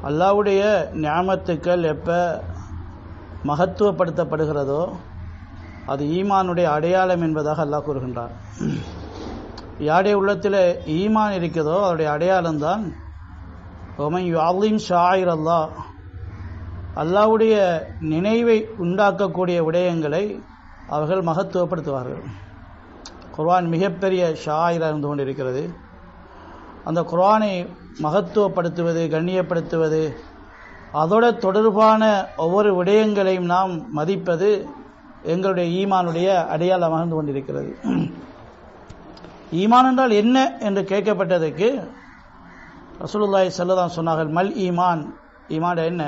அல்லாஹ்வுடைய நியாமத்துக்கள் எப்போ மகத்துவப்படுத்தப்படுகிறதோ அது ஈமானுடைய அடையாளம் என்பதாக அல்லாஹ் கூறுகின்றார். யாருடைய உள்ளத்தில் ஈமான் இருக்கிறதோ அவருடைய அடையாளம்தான் ஒமன் யுஅலிம் ஷாயிர் அல்லாஹ், அல்லாஹ்வுடைய நினைவை உண்டாக்கக்கூடிய விடயங்களை அவர்கள் மகத்துவப்படுத்துவார்கள். குர்ஆன் மிகப்பெரிய ஷாயிராக இருந்து கொண்டிருக்கிறது. அந்த குர்ஆனை மகத்துவப்படுத்துவது, கண்ணியப்படுத்துவது, அதோட தொடர்பான ஒவ்வொரு விடயங்களையும் நாம் மதிப்பது எங்களுடைய ஈமானுடைய அடையாளமாக இருந்து கொண்டிருக்கிறது. ஈமான் என்றால் என்ன என்று கேட்கப்பட்டதுக்கு ரசூலுல்லாஹி ஸல்லல்லாஹு அலைஹி வஸல்லம் சொன்னார்கள், மல் ஈமான், ஈமான் என்ன?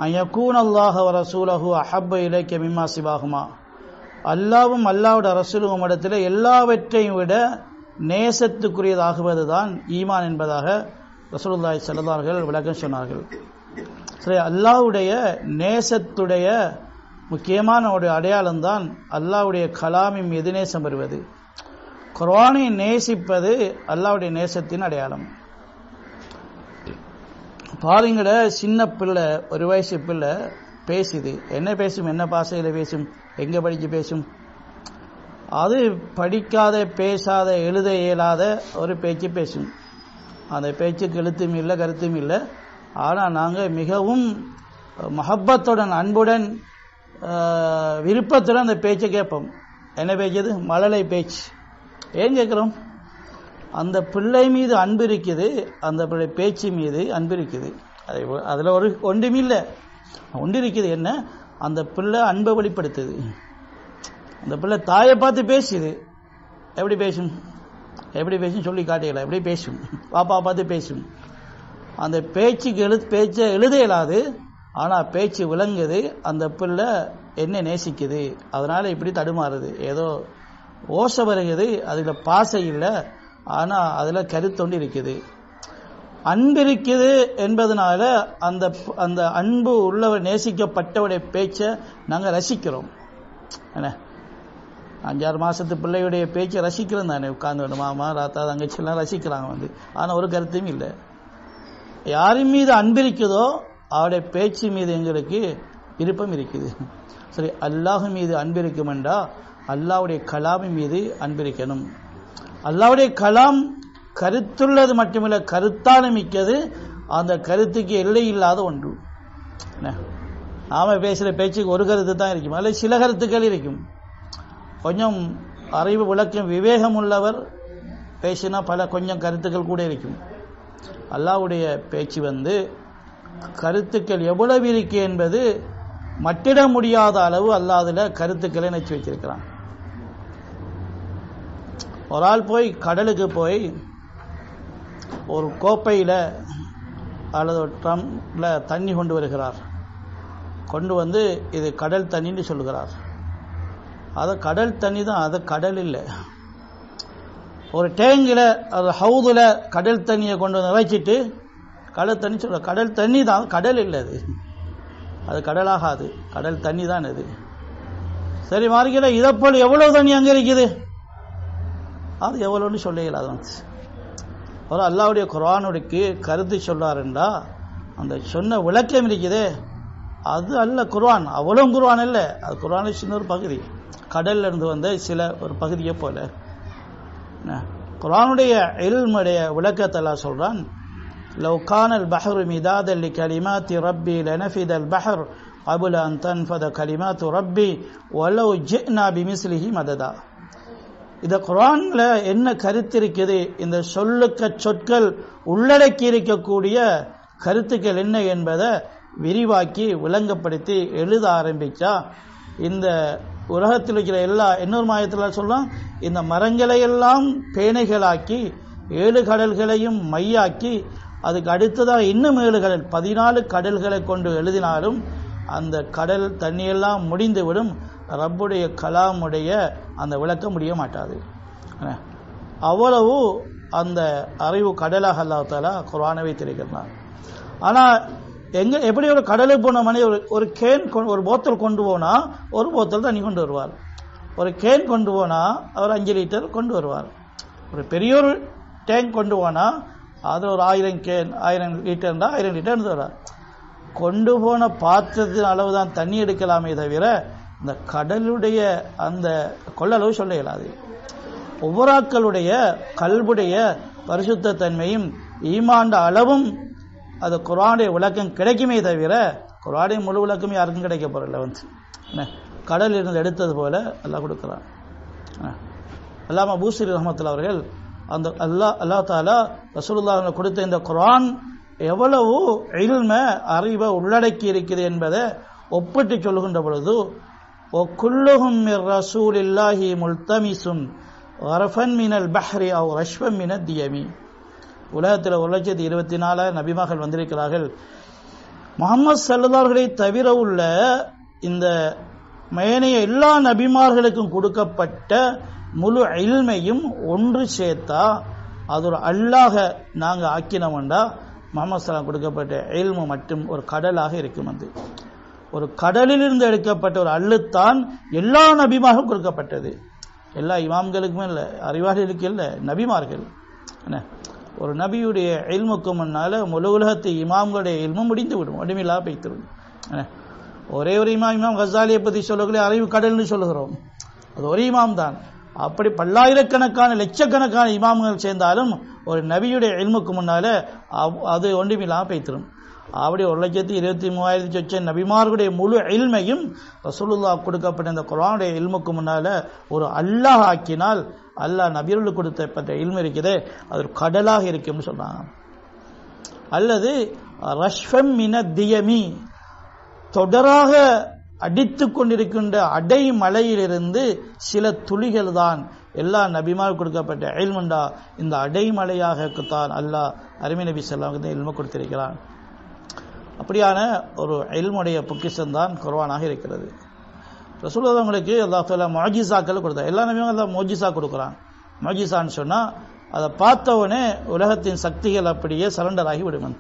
அயகூன் அல்லாஹ வ ரசூலஹு அஹப்ப இலைக்க மிம்மா சிவாஹுமா, அல்லாவும் அல்லாஹ்வுடைய ரசூலும் இடத்தில் எல்லாவற்றையும் விட நேசத்துக்குரியதாகுவதுதான் ஈமான் என்பதாக ரசூலுல்லாஹி ஸல்லல்லாஹு அலைஹி வஸல்லம் விளக்கம் சொன்னார்கள். சரி, அல்லாஹ்வுடைய நேசத்துடைய முக்கியமான ஒரு அடையாளம் தான் அல்லாஹ்வுடைய கலாமின் மீது நேசம் வருவது. குர்ஆனை நேசிப்பது அல்லாஹ்வுடைய நேசத்தின் அடையாளம். பாருங்கட, சின்ன பிள்ளை, ஒரு வயசு பிள்ளை பேசுது. என்ன பேசும்? என்ன பாஷையில் பேசும்? எங்கே படித்து பேசும்? அது படிக்காத, பேசாத, எழுத இயலாத ஒரு பேச்சு பேசும். அந்த பேச்சுக்கு எழுத்தும் இல்லை, கருத்தும் இல்லை. ஆனால் நாங்கள் மிகவும் மஹப்பத்துடன், அன்புடன், விருப்பத்துடன் அந்த பேச்சை கேட்போம். என்ன பேச்சுது? மழலை பேச்சு. ஏன் கேட்குறோம்? அந்த பிள்ளை மீது அன்பு இருக்குது, அந்த பிள்ளை பேச்சு மீது அன்பு இருக்குது. அதில் ஒரு ஒன்றும் இல்லை, ஒன்று இருக்குது. என்ன? அந்த பிள்ளை அன்பை வெளிப்படுத்துது. அந்த பிள்ளை தாயை பார்த்து பேசுது. எப்படி பேசும்? எப்படி பேசும் சொல்லி காட்டிக்கல, எப்படி பேசும்? பாப்பா பார்த்து பேசும். அந்த பேச்சுக்கு பேச்சை எழுத இயலாது, ஆனால் பேச்சு விளங்குது. அந்த பிள்ளை என்ன நேசிக்குது, அதனால் இப்படி தடுமாறுது. ஏதோ ஓசை வருகிறது, அதில் பாசை இல்லை, ஆனால் அதில் கருத்தொண்டு இருக்குது. அன்பு இருக்குது என்பதனால அந்த அந்த அன்பு உள்ளவர், நேசிக்கப்பட்டவருடைய பேச்சை நாங்கள் ரசிக்கிறோம். என்ன, 5-6 மாதத்து பிள்ளையுடைய பேச்சை ரசிக்கிறோம் தானே. உட்கார்ந்து மாமா, ராத்தா, தங்கச்சிலாம் ரசிக்கிறாங்க ஆனால் ஒரு கருத்தும் இல்லை. யாரின் மீது அன்பு இருக்குதோ அவருடைய பேச்சு மீது எங்களுக்கு விருப்பம் இருக்குது. சரி, அல்லாஹ் மீது அன்பு இருக்குமெண்டா அல்லாஹ்வுடைய கலாமின் மீது அன்பு இருக்கணும். அல்லாஹ்வுடைய கலாம் கருத்துள்ளது மட்டுமில்லை, கருத்தான மிக்கது. அந்த கருத்துக்கு எல்லை இல்லாத ஒன்று. நாம பேசுகிற பேச்சுக்கு ஒரு கருத்து தான் இருக்கும், அல்லது சில கருத்துக்கள் இருக்கும். கொஞ்சம் அறிவு, விளக்கம், விவேகம் உள்ளவர் பேசினா கொஞ்சம் கருத்துக்கள் கூட இருக்கும். அல்லாஹ்வுடைய பேச்சு கருத்துக்கள் எவ்வளவு இருக்கு என்பது மட்டிட முடியாத அளவு அல்லாஹ் அதில் கருத்துக்களை நினைச்சு வச்சிருக்கிறான். ஒரு ஆள் போய் கடலுக்கு போய் ஒரு கோப்பையில் அல்லது ஒரு ட்ரம்ல தண்ணி கொண்டு வருகிறார். கொண்டு வந்து இது கடல் தண்ணின்னு சொல்லுகிறார். அது கடல் தண்ணி தான், அது கடல் இல்லை. ஒரு டேங்கில், அது ஹவுதில் கடல் தண்ணியை கொண்டு வந்து வச்சிட்டு கடல் தண்ணி சொல்ல, கடல் தண்ணி தான், கடல் இல்லை. அது கடலாகாது, கடல் தண்ணி தான் அது. சரி, மார்க்கெட்டில் இதை போல் எவ்வளவு தண்ணி அங்கே இருக்குது, அது எவ்வளோன்னு சொல்ல இயலாது. ஒரு அல்லாஹ்வுடைய குர்ஆனுக்கு கருத்து சொல்லாருண்டா அந்த சொன்ன விளக்கம் இருக்குதே, அது அல்ல குர்ஆன். அவ்வளோ குர்ஆன் இல்லை, அது குர்ஆன் சின்ன ஒரு பகுதி, கடல்ல இருந்து வந்த சில ஒரு பகுதியை போல. குர்ஆனுடைய இல்முடைய விளக்கத்தை எல்லாம் சொல்றான். லவ் கானல் பஹ்ரு மிதாதன் லிகலிமாத்தி ரப்பி லனஃபிதல் பஹர் قبل أن تنفذ كلمات ربي ولو جئنا بمثله مددا. இந்த குர்ஆன்ல என்ன கருத்து இருக்குது, இந்த சொற்கள் உள்ளடக்கி இருக்கக்கூடிய கருத்துக்கள் என்ன என்பதை விரிவாக்கி விளங்கப்படுத்தி எழுத ஆரம்பிச்சா இந்த உலகத்தில் இருக்கிற எல்லா, இன்னொரு மாயத்தில் சொல்லலாம், இந்த மரங்களை எல்லாம் பேனைகளாக்கி 7 கடல்களையும் மையாக்கி அதுக்கு அடுத்ததாக இன்னும் 7 கடல், 14 கடல்களை கொண்டு எழுதினாலும் அந்த கடல் தண்ணியெல்லாம் முடிந்துவிடும். ரப்புடைய கலாமுடைய அந்த விளக்கம் முடிய மாட்டாது. அவ்வளவு அந்த அறிவு கடலாக அல்லாஹ் தஆலா குர்ஆனை வைத்திருக்கிறார். ஆனால் எப்படி ஒரு கடலுக்கு போன மணி ஒரு கேன், ஒரு போத்தல் கொண்டு போனால் ஒரு போத்தல் தண்ணி கொண்டு வருவார். ஒரு கேன் கொண்டு போனால் அவர் 5 லிட்டர் கொண்டு வருவார். ஒரு பெரிய ஒரு டேங்க் கொண்டு போனால் அதில் ஒரு 1000 லிட்டர் இருந்தால் 1000 லிட்டர் வராது. கொண்டு போன பாத்திரத்தின் அளவு தான் தண்ணி எடுக்கலாமே தவிர இந்த கடலுடைய அந்த கொள்ளளவு சொல்ல இயலாது. ஒவ்வொருக்களுடைய கல்புடைய பரிசுத்த தன்மையும் ஈமாண்ட அளவும் அது குர்ஆனுடைய விளக்கம் கிடைக்குமே தவிர குர்ஆனுடைய முழு விளக்கம் யாருக்கும் கிடைக்க போறதில்ல. கடலில் இருந்து எடுத்தது போல அல்லாஹ் கொடுக்கிறான். அல்லாமா பூசிரி ரஹ்மத்துல்லாஹி அவர்கள் அந்த அல்லாஹ் தஆலா ரசூலுல்லாஹ் கொடுத்த இந்த குர்ஆன் எவ்வளவு இல்ம அறிவை உள்ளடக்கி இருக்குது என்பதை ஒப்பிட்டு சொல்லுகின்ற பொழுது குல்லுஹும் மிர் ரசூலில்லாஹி முல்தமிசுன் வரஃபன் மினல் பஹ்ரி அவ் ரஷ்வன் மினத் தியமி. உலகத்தில் 1,24,000 நபிமார்கள் வந்திருக்கிறார்கள். முஹம்மது ஸல்லல்லாஹு அலைஹி வஸல்லம் தவிர உள்ள இந்த மேனைய எல்லா நபிமார்களுக்கும் கொடுக்கப்பட்ட முழு இல்மையும் ஒன்று சேர்த்தா அது ஒரு அல்லாஹ நாங்க ஆக்கினோம்டா முஹம்மது ஸல்லல்லாஹு கொடுக்கப்பட்ட இல்மு மட்டும் ஒரு கடலாக இருக்கும். அது ஒரு கடலிலிருந்து எடுக்கப்பட்ட ஒரு அள்ளுத்தான் எல்லா நபிமார்களும் கொடுக்கப்பட்டது. எல்லா இமாம்களுக்குமே இல்லை, அறிவாளிகளுக்கு இல்லை, நபிமார்கள். என்ன ஒரு நபியுடைய இல்முக்கு முன்னால முழு உலகத்து இமாம்களுடைய இல்மும் முடிந்து விடும், ஒன்றுமில்லா வைத்துவிடும். ஒரே ஒரு இமாம் கசாலியை பற்றி சொல்லக்கூடிய அறிவு கடல்னு சொல்லுகிறோம், அது ஒரு இமாம் தான். அப்படி பல்லாயிரக்கணக்கான லட்சக்கணக்கான இமாம்கள் சேர்ந்தாலும் ஒரு நபியுடைய இல்முக்கு முன்னால அது ஒன்றுமில்லா வைத்திடும். அப்படி 1,23,000 சொச்ச நபிமார்களுடைய முழு இல்மையும் ரசூலுல்லாஹ் கொடுக்கப்பட்ட இந்த குர்ஆனுடைய இல்முக்கு முன்னால ஒரு அல்லாஹ் ஆக்கினால் அல்லாஹ் நபியர்களுக்கு கொடுத்த இல்மு இருக்குதே அது ஒரு கடலாக இருக்கும்னு சொல்றாங்க. அல்லது ரஷ்ஃபம் மினத் தியமி, தொடராக அடித்து கொண்டிருக்கின்ற அடைமலையிலிருந்து சில துளிகள் தான் எல்லா நபிமார் கொடுக்கப்பட்ட இல்முண்டா இந்த அடைமலையாகத்தான் அல்லாஹ் அருமை நபி ஸல்லல்லாஹு அலைஹி வஸல்லம் இல்மு கொடுத்திருக்கிறான். அப்படியான ஒரு இல்முடைய பொக்கிஷம் தான் குர்ஆனாக இருக்கிறது. ரசூலுல்லாஹ் அவங்களுக்கு அல்லாஹ் தஆலா முஅஜிஸாக்கள் கொடுத்தார். எல்லா நபியும் அல்லாஹ் முஅஜிஸா கொடுக்குறான். முஅஜிஸான்னு சொன்னா அதை பார்த்தவனே உலகத்தின் சக்திகள் அப்படியே சரண்டர் ஆகி விடும்.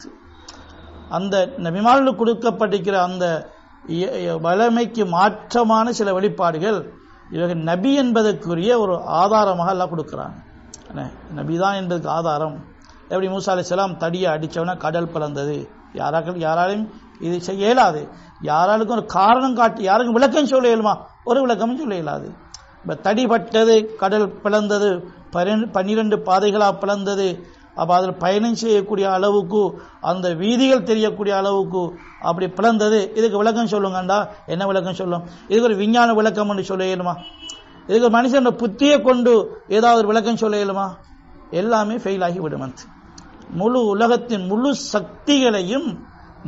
அந்த நபிமார்களுக்கு கொடுக்கப்பட்டிருக்கிற அந்த வளமைக்கு மாற்றமான சில வெளிப்பாடுகள் இவர்கள் நபி என்பதற்குரிய ஒரு ஆதாரமாக அல்லாஹ் கொடுக்கிறான். நபிதான் என்பதற்கு ஆதாரம். எப்படி மூசா அலைஹிஸ்ஸலாம் தடியை அடிச்சவனா கடல் பிளந்தது, யாராலையும் இது செய்ய இயலாது. யாராலுக்கும் ஒரு காரணம் காட்டி யாருக்கும் விளக்கம் சொல்ல இயலுமா? ஒரு விளக்கமும் சொல்ல இயலாது. இப்போ தடிபட்டது, கடல் பிளந்தது, 12 பாதைகளாக பிளந்தது. அப்போ அதில் பயணம் செய்யக்கூடிய அளவுக்கு அந்த வீதிகள் தெரியக்கூடிய அளவுக்கு அப்படி பிளந்தது. இதுக்கு விளக்கம் சொல்லுங்கண்டா என்ன விளக்கம் சொல்லும்? இதுக்கு ஒரு விஞ்ஞான விளக்கம் என்று சொல்ல இயலுமா? இதுக்கு மனுஷன் புத்தியை கொண்டு ஏதாவது ஒரு விளக்கம் சொல்ல இயலுமா? எல்லாமே ஃபெயில் ஆகி விடும். முழு உலகத்தின் முழு சக்திகளையும்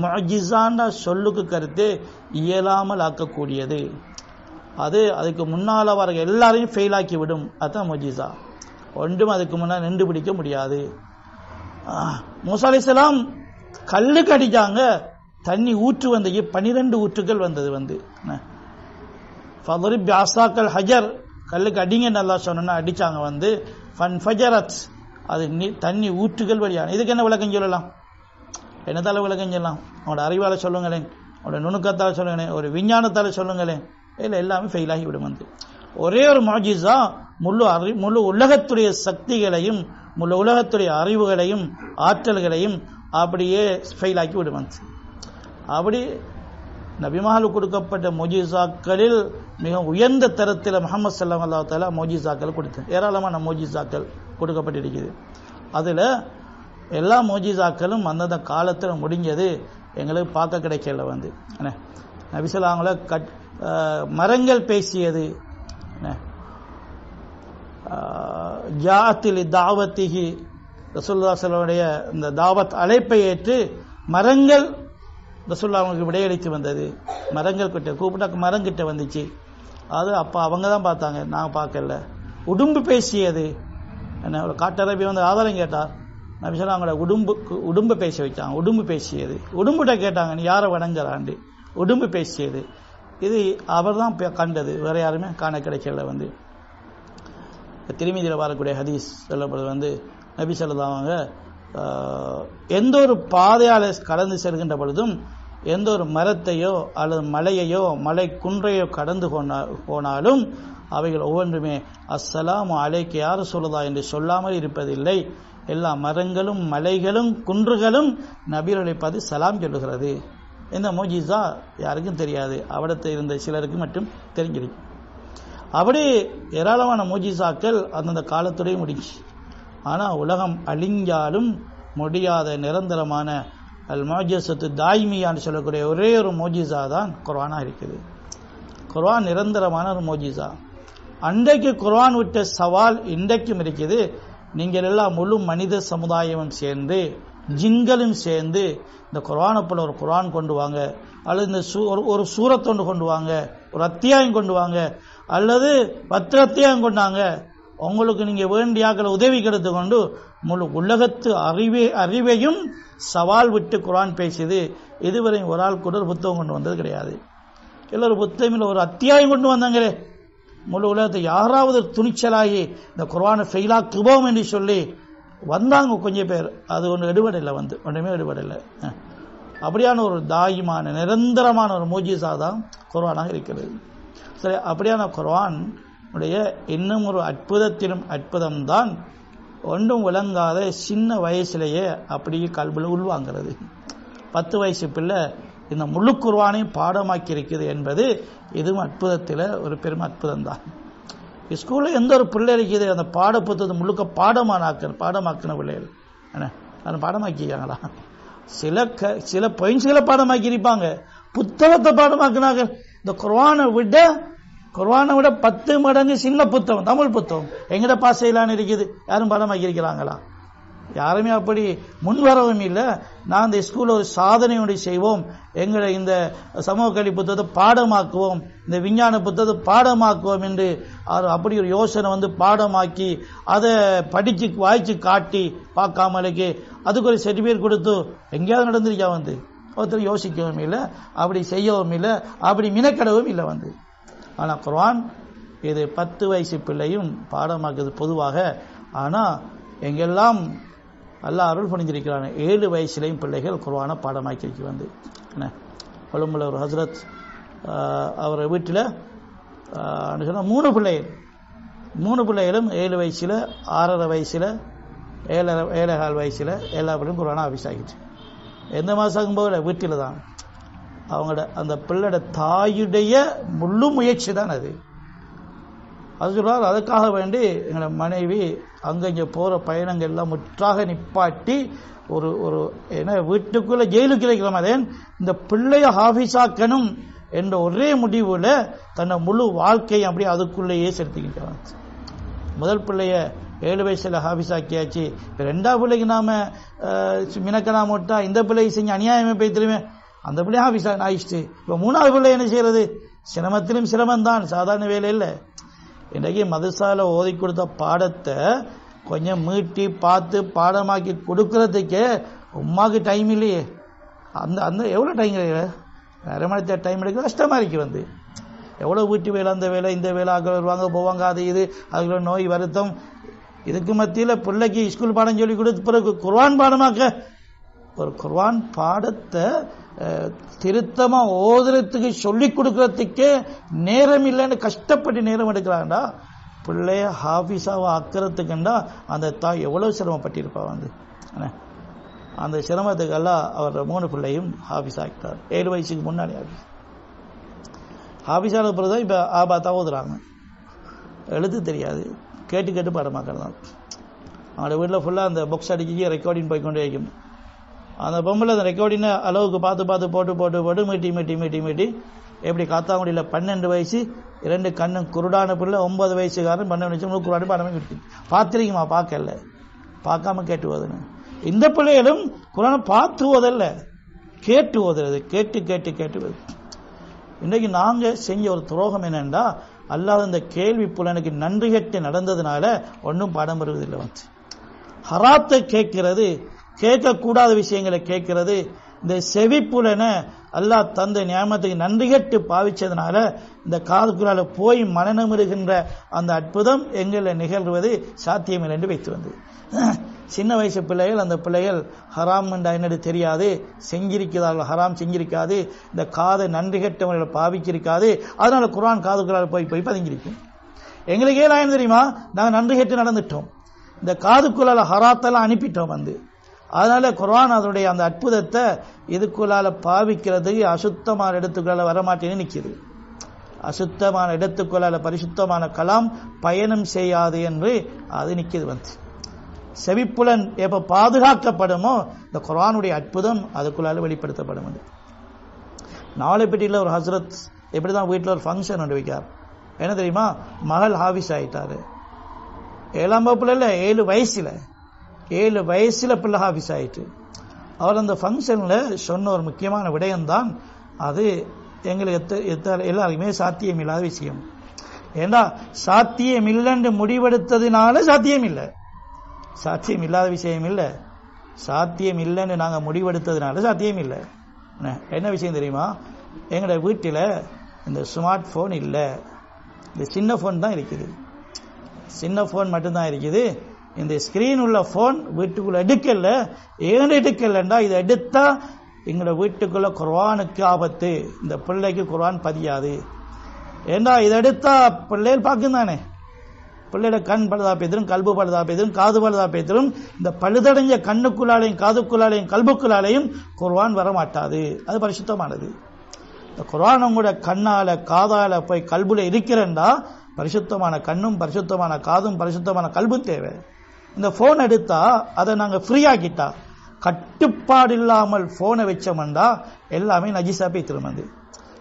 முஅஜிஸான சொல்லுக்கு கருத்து இயலாமல் ஆக்கக்கூடியது. அதுக்கு முன்னால் வர எல்லாரையும் ஃபெயில் ஆக்கி விடும். அதுதான் முஅஜிஸா. ஒன்றும் அதுக்கு முன்னால் நின்று பிடிக்க முடியாது. மூசா அலைஹிஸ்ஸலாம் கல்லுக்கு அடிச்சாங்க, தண்ணி ஊற்று வந்து 12 ஊற்றுகள் வந்தது. ஃபதரிப் பிஅஸாக்கல் ஹஜர், கல்லுக்கு அடிங்கன்னு அல்லாஹ் சொன்னா அடிச்சாங்க. ஃபன்ஃபஜரத், அது தண்ணி ஊற்றுகள் வழியான. இதுக்கு என்ன விளக்கம் சொல்லலாம்? என்னத்தால விளக்கம் சொல்லலாம்? அவனோட அறிவால சொல்லுங்களேன், அவனோட நுணுக்கத்தால் சொல்லுங்களேன், ஒரு விஞ்ஞானத்தால சொல்லுங்களேன். இல்லை, எல்லாமே ஃபெயில் ஆகி விடும். ஒரே ஒரு முஅஜிஸா முழு உலகத்துடைய சக்திகளையும் முழு உலகத்துடைய அறிவுகளையும் ஆற்றல்களையும் அப்படியே ஃபெயில் ஆக்கி விடும். அப்படி நபிமார்களுக்கு கொடுக்கப்பட்ட முஅஜிஸாக்களில் மிக உயர்ந்த தரத்தில் முஹம்மது ஸல்லல்லாஹு அலைஹி வஸல்லம் முஅஜிஸாக்கள் கொடுத்தார். ஏராளமான முஅஜிஸாக்கள் கொடுக்கப்பட்டிருக்குது. அதில் எல்லா முஅஜிஸாக்களும் அந்தந்த காலத்தில் முடிஞ்சது எங்களுக்கு பார்க்க கிடைக்கல. நபி ஸல்லல்லாஹு அலைஹி வஸல்லம் மரங்கள் பேசியது, ஜாஅத்தில் தாவத்திஹி, ரசூலுல்லாஹி ஸல்லல்லாஹு அலைஹி வஸல்லம் இந்த தாவத் அழைப்பை ஏற்று மரங்கள் ரசூலுல்லாஹ் அவங்களுக்கு விடையளித்து வந்தது. மரங்கள் கிட்ட கூப்பிட்டா மரம் கிட்ட வந்துச்சு. அது அப்போ அவங்க தான் பார்த்தாங்க, நாங்கள் பார்க்கல. உடும்பு பேசியது, என்ன ஒரு காட்டரபி ஆதாரம் கேட்டார். நபி ஸல்லல்லாஹு அவங்களோட உடும்பு பேச வச்சாங்க. உடும்பு பேசியது. உடும்புகிட்ட கேட்டாங்க, நீ யாரை வணங்குறாண்டு. உடும்பு பேசியது. இது அவர் தான் கண்டது, வேற யாருமே காண கிடைக்கல. திருமீதியில் வரக்கூடிய ஹதீஸ் சொல்லப்படுது, நபி ஸல்லல்லாஹு அவங்க எந்த ஒரு பாதையால் கடந்து செல்கின்ற பொழுதும் எந்த ஒரு மரத்தையோ அல்லது மலையையோ மலை குன்றையோ கடந்து போனாலும் அவைகள் ஒவ்வொன்றுமே அஸ்ஸலாமு அலைக்க யா ரசூலுல்லாஹ் என்று சொல்லாமல் இருப்பதில்லை எல்லா மரங்களும் மலைகளும் குன்றுகளும் நபிகளை பார்த்து சலாம் சொல்லுகிறது. இந்த மோஜிசா யாருக்கும் தெரியாது, அவடத்தில் இருந்த சிலருக்கு மட்டும் தெரிஞ்சிருக்கு. அப்படி ஏராளமான மோஜிசாக்கள் அந்தந்த காலத்துடைய முடிச்சு. ஆனால் உலகம் அழிஞ்சாலும் முடியாத நிரந்தரமான அல் மோஜிசத்து தாய்மியான்னு சொல்லக்கூடிய ஒரே ஒரு மோஜிசா தான் குர்ஆனாக இருக்குது. குர்ஆன் நிரந்தரமான ஒரு மோஜிசா. அன்றைக்கு குர்ஆன் விட்ட சவால் இன்றைக்கும் இருக்குது. நீங்கள் எல்லாம் முழு மனித சமுதாயமும் சேர்ந்து ஜின்களும் சேர்ந்து இந்த குர்ஆனை போல ஒரு குர்ஆன் கொண்டு வாங்க, அல்லது இந்த ஒரு சூரத்தொண்டு கொண்டு வாங்க, ஒரு அத்தியாயம் கொண்டு வாங்க, அல்லது 10 அத்தியாயம் கொண்டாங்க. உங்களுக்கு நீங்க வேண்டியாக்களை உதவி கிடைத்து கொண்டு முழு உலகத்து அறிவையும் சவால் விட்டு குர்ஆன் பேசியது. இதுவரை ஒரு ஆள் கூட ஒரு புத்தகம் கொண்டு வந்தது கிடையாது. எல்லாரும் புத்தகமில் ஒரு அத்தியாயம் கொண்டு வந்தாங்களே. முழு உலகத்தை யாராவது துணிச்சலாகி இந்த குர்ஆனை ஃபெயிலாக்குவோம் என்று சொல்லி வந்தாங்க கொஞ்சம் பேர். அது ஒன்று எடுபடலை, ஒன்றுமே எடுபடலை. அப்படியான ஒரு தாயிமான நிரந்தரமான ஒரு மோஜிசா தான் குர்ஆனாக இருக்கிறது. சரி, அப்படியான குர்ஆன் உடைய இன்னும் ஒரு அற்புதத்திலும் அற்புதம்தான் ஒன்றும் விளங்காத சின்ன வயசுலேயே அப்படியே கல்வியில் உள்வாங்கிறது. 10 வயசு பிள்ளை இந்த முழு குர்ஆனையும் பாடமாக்கி இருக்குது என்பது இதுவும் அற்புதத்தில் ஒரு பெரும் அற்புதம் தான். ஸ்கூலில் எந்த ஒரு பிள்ளை இருக்குது அந்த பாட புத்தகத்தை முழுக்க பாடமாக்கின பிள்ளைகள் அதை பாடமாக்கிக்காங்களா? சில பாயிண்ட்ஸ்களை பாடமாக்கி இருப்பாங்க, புத்தகத்தை பாடமாக்கினாங்க. இந்த குர்ஆனை விட 10 மடங்கு சின்ன புத்தகம், தமிழ் புத்தகம் எங்கட பாசையிலான்னு இருக்குது. யாரும் பாடமாக்கி இருக்கிறாங்களா? யாருமே அப்படி முன்வரவும் இல்லை. நான் இந்த ஸ்கூலில் ஒரு சாதனையோடு செய்வோம், எங்களை இந்த சமூக கல்வி புத்தகத்தை பாடமாக்குவோம், இந்த விஞ்ஞான புத்தகத்தை பாடமாக்குவோம் என்று அப்படி ஒரு யோசனை பாடமாக்கி அதை படிச்சு வாய்ச்சி காட்டி பார்க்காமலுக்கு அதுக்கு ஒரு சர்டிஃபிகேட் கொடுத்து எங்கேயாவது நடந்திருக்கா? ஒருத்தர் யோசிக்கவும் இல்லை, அப்படி செய்யவும் இல்லை, அப்படி மினக்கடவும் இல்லை. ஆனால் குர்ஆன் இது 10 வயசு பிள்ளையும் பாடமாக்குது பொதுவாக. ஆனால் எங்கெல்லாம் அல்லாஹ் அருள் புரிந்திருக்கிறாங்க 7 வயசுலையும் பிள்ளைகள் குர்ஆனை பாடமாக்கி என்ன கொழும்புல ஒரு ஹஸ்ரத் அவர் வீட்டில் 3 பிள்ளைகளும் 7 வயசில் 6.5 வயசில் 7.25 வயசில் எல்லா பிள்ளையும் குர்ஆனை ஆஃபீஸ் ஆகிட்டு. எந்த மாதம் போகல, வீட்டில் தான். அவங்களோட அந்த பிள்ளையோட தாயுடைய முழு முயற்சி தான் அது. அது சொல்றாரு, அதுக்காக வேண்டி எங்களை மனைவி அங்கங்கே போகிற பயணங்கள் எல்லாம் முற்றாக நிப்பாட்டி ஒரு வீட்டுக்குள்ள ஜெயிலுக்கு இருக்கிற மாதிரி இந்த பிள்ளைய ஹாஃபிஸாக்கணும் என்ற ஒரே முடிவில் தன்னை முழு வாழ்க்கையை அப்படியே அதுக்குள்ளேயே செலுத்திக்கிட்டான். முதல் பிள்ளைய 7 வயசுல ஹாஃபிஸாக்கியாச்சு. இப்போ 2வது பிள்ளைக்கு நாம மினக்கணாம விட்டா இந்த பிள்ளைக்கு செஞ்சு அநியாயமே போய் திரும்ப அந்த பிள்ளைய ஹாஃபிஸா ஆயிடுச்சு. இப்போ 3வது பிள்ளை என்ன செய்யறது? சிரமத்திலும் சிரமம்தான், சாதாரண வேலை இல்லை. இன்றைக்கு மதரசால ஓதி கொடுத்த பாடத்தை கொஞ்சம் மீட்டி பார்த்து பாடமாக்கி கொடுக்கறதுக்கே உமாக்கு டைம் இல்லையே. அந்த எவ்வளோ டைம் கிடையாது, 1/2 மணி நேரம் டைம் எடுக்க கஷ்டமாக இருக்கு. எவ்வளோ வீட்டு வேலை, அந்த வேலை இந்த வேலை, ஆக வருவாங்க போவாங்க, அது இது, அதுக்குள்ள நோய் வருத்தம். இதுக்கு மத்தியில் பிள்ளைக்கு ஸ்கூல் பாடம் சொல்லி கொடுத்து பிறகு குர்ஆன் பாடமாக்க ஒரு குர்ஆன் பாடத்தை திருத்தமா ஓதுறதுக்கு சொல்லி கொடுக்கறதுக்கே நேரம் இல்லைன்னு கஷ்டப்பட்டு நேரம் எடுக்கிறாங்கடா. பிள்ளைய ஹாஃபிஸாவை ஆக்கிறதுக்குண்டா அந்த தாய் எவ்வளவு சிரமப்பட்டிருப்பா. அந்த சிரமத்துக்கெல்லாம் அவர் 3 பிள்ளையும் ஹாஃபிஸ் ஆக்கிட்டார். 7 வயசுக்கு முன்னாடி ஹாஃபிஸான பிறகுதான் இப்ப ஆபாத்தா ஓதுறாங்க. எழுத்து தெரியாது, கேட்டு பாடமாக்கிறது தான். அவங்களோட வீட்டில் ஃபுல்லாக அந்த புக்ஸ் அடிக்கி ரெக்கார்டிங் போய்கொண்டே வைக்கும். அந்த பொம்பளை அந்த ரெக்கார்டிங் அளவுக்கு பார்த்து போட்டு மீட்டி எப்படி காத்தாங்குடியில் 12 வயசு 2 கண்ணு குருடான பிள்ளை, 9 வயசுக்காரன் 12 வயசு குருடான பாடமே விட்டு பார்த்துருக்குமா? பார்க்கல, பார்க்காம கேட்டு ஓதுன்னு. இந்த பிள்ளைகளும் குர்ஆனை பார்த்து ஓதல்ல, கேட்டு ஓதுறது, கேட்டு. இன்றைக்கு நாங்கள் செஞ்ச ஒரு துரோகம் என்னென்னா, அல்லாஹ் இந்த கேள்வி புலனுக்கு நன்றி கெட்டு நடந்ததுனால ஒன்றும் பாடம் வருவதில்லை. ஹராத்தை கேட்கிறது, கேட்கக்கூடாத விஷயங்களை கேட்கிறது, இந்த செவிப்புலனை அல்லாஹ் தந்த நியாமத்துக்கு நன்றி கெட்டு பாவிச்சதுனால இந்த காதுக்குள்ளால போய் மனநம் இருக்கின்ற அந்த அற்புதம் எங்களை நிகழ்வது சாத்தியமில்லை என்று வைத்து வந்தது. சின்ன வயசு பிள்ளைகள், அந்த பிள்ளைகள் ஹராம் என்றா என்னது தெரியாது, செஞ்சிருக்கிறார்கள், ஹராம் செஞ்சிருக்காது, இந்த காதை நன்றி கெட்டவர்களை பாவிச்சிருக்காது. அதனால குர்ஆன் காதுக்குள்ளால போய் பதுங்கிருக்கும். எங்களுக்கு ஏன் தெரியுமா? நாங்கள் நன்றி கெட்டு நடந்துட்டோம். இந்த காதுக்குள்ளால ஹராத்தெல்லாம் அனுப்பிட்டோம் வந்து. அதனால குர்ஆன் அதனுடைய அந்த அற்புதத்தை இதுக்குள்ளால பாவிக்கிறதுக்கு அசுத்தமான இடத்துக்குள்ளால வரமாட்டேன்னு நிற்கிது. அசுத்தமான இடத்துக்குள்ளால பரிசுத்தமான கலாம் பயணம் செய்யாது என்று அது நிற்கிது வந்து. செவிப்புலன் எப்ப பாதுகாக்கப்படுமோ இந்த குர்ஆனுடைய அற்புதம் அதுக்குள்ளால வெளிப்படுத்தப்படும் வந்து. நாளைப்பட்டியில் ஒரு ஹஸ்ரத் எப்படிதான் வீட்டில் ஒரு ஃபங்க்ஷன் ஒன்று வைக்கார். என்ன தெரியுமா, மகள் ஹாஃபிஸ் ஆயிட்டாரு. 7ஆம் வகுப்புல இல்லை, 7 வயசுல பிள்ளை ஹாஃபிஸ் ஆயிட்டு. அவர் அந்த ஃபங்க்ஷன்ல சொன்ன ஒரு முக்கியமான விடயம்தான் அது எங்களுக்கு எல்லாருக்குமே சாத்தியம் இல்லாத விஷயம். ஏண்டா சாத்தியம் இல்லைன்னு முடிவெடுத்ததுனால சாத்தியம் இல்லை, சாத்தியம் இல்லாத விஷயம் இல்லை. சாத்தியம் இல்லைன்னு நாங்கள் முடிவெடுத்ததுனால சாத்தியம் இல்லை. என்ன விஷயம் தெரியுமா, எங்களோட வீட்டில் இந்த ஸ்மார்ட் போன் இல்லை, இந்த சின்ன போன் தான் இருக்குது. சின்ன போன் மட்டும்தான் இருக்குது. இந்த ஸ்கிரீன் உள்ள போன் வீட்டுக்குள்ள எடுக்கல. ஏன் எடுக்கலண்டா, இதை எடுத்தா எங்களோட வீட்டுக்குள்ள குர்ஆனுக்கு ஆபத்து, இந்த பிள்ளைக்கு குர்ஆன் பதியாது. ஏண்டா இதை எடுத்தா பிள்ளைகள் பார்க்கும் தானே, பிள்ளையோட கண் பழுதா பேத்திரும், கல்பு பழுதா பேத்திரும், காது பழுதா பேத்திரும். இந்த பழுதடைஞ்ச கண்ணுக்குள்ளாலையும் காதுக்குள்ளாலையும் கல்புக்குள்ளாலையும் குர்ஆன் வரமாட்டாது. அது பரிசுத்தமானது. இந்த குர்ஆன் உங்களோட கண்ணால காதால போய் கல்புல இருக்கிறண்டா பரிசுத்தமான கண்ணும் பரிசுத்தமான காதும் பரிசுத்தமான கல்பும் தேவை. இந்த போன் எடுத்தா அதை நாங்க ஃப்ரீ ஆக்கிட்டா, கட்டுப்பாடு இல்லாமல் போனை வச்சோம்டா எல்லாமே நஜிஸா போய் திரும்பது.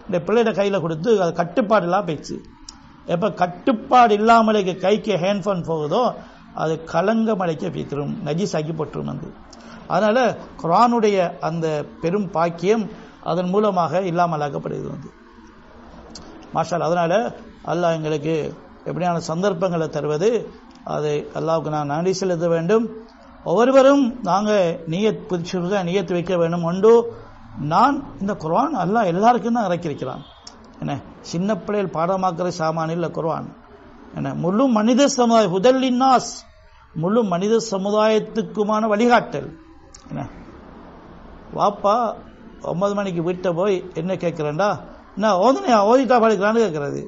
இந்த பிள்ளையோட கையில கொடுத்து அது கட்டுப்பாடு இல்லாம போயிடுச்சு. எப்ப கட்டுப்பாடு இல்லாமலே கைக்கு ஹேண்ட்போன் போகுதோ அது கலங்க மலைக்க பீத்திரும், நஜிஸாக்கி போட்டுரும் வந்து. அதனால குர்ஆனுடைய அந்த பெரும் பாக்கியம் அதன் மூலமாக இல்லாமலாக்கப்படுகிறது வந்து. மாஷா. அதனால அல்லாஹ் எங்களுக்கு எப்படியான சந்தர்ப்பங்களை தருவது, அதை அல்லாஹ்வுக்கு நான் நன்றி செலுத்த வேண்டும். ஒவ்வொருவரும் நாங்கள் நியத்து வைக்க வேண்டும். ஒன்று, நான் இந்த குர்ஆன் அல்லாஹ் எல்லாருக்கும் தான் இறக்கியிருக்கிறான். என்ன சின்ன பிள்ளைகள் பாடமாக்குற சாமான் இல்லை குர்ஆன். என்ன முழு மனித சமுதாய ஹுதல்லின்னாஸ், முழு மனித சமுதாயத்துக்குமான வழிகாட்டல். என்ன வாப்பா 9 மணிக்கு வீட்டை போய் என்ன கேட்கிறேன்டா, என்ன ஓதிட்டா படிக்கிறான்னு கேட்கறது.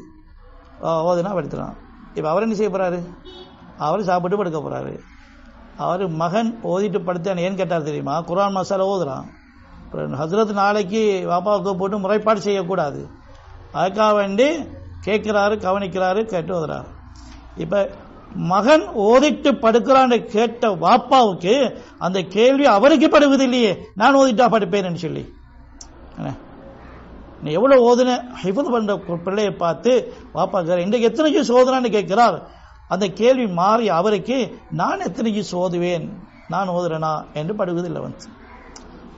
ஓதுனா படுத்துறான். இப்போ அவர் என்ன செய்ய போறாரு, அவர் சாப்பிட்டு படுக்க போறாரு. அவர் மகன் ஓதிட்டு படுத்தான்னு ஏன்னு கேட்டார் தெரியுமா, குர்ஆன் மசாலா ஓதுறான். ஹஸ்ரத் நாளைக்கு வாப்பாவுக்கு போட்டு முறைப்பாடு செய்யக்கூடாது, அதுக்காக வேண்டி கேட்கிறாரு, கவனிக்கிறாரு, கேட்டு ஓதுறாரு. இப்ப மகன் ஓதிட்டு படுக்கிறான்னு கேட்ட வாப்பாவுக்கு அந்த கேள்வி அவருக்கு படுவது இல்லையே, நான் ஓதிட்டா படுப்பேன்னு சொல்லி. நீ எவ்வளவு ஓதுன ஹிஃபத் பண்ற பிள்ளையை பார்த்து வாப்பா இன்றைக்கு எத்தனை ஜூஸ் ஓதுனான்னு கேட்கிறார். அந்த கேள்வி மாறி அவருக்கு நான் எத்தனை ஜூஸ் ஓதுவேன், நான் ஓதுறேனா என்று படுவதில்லை வந்து.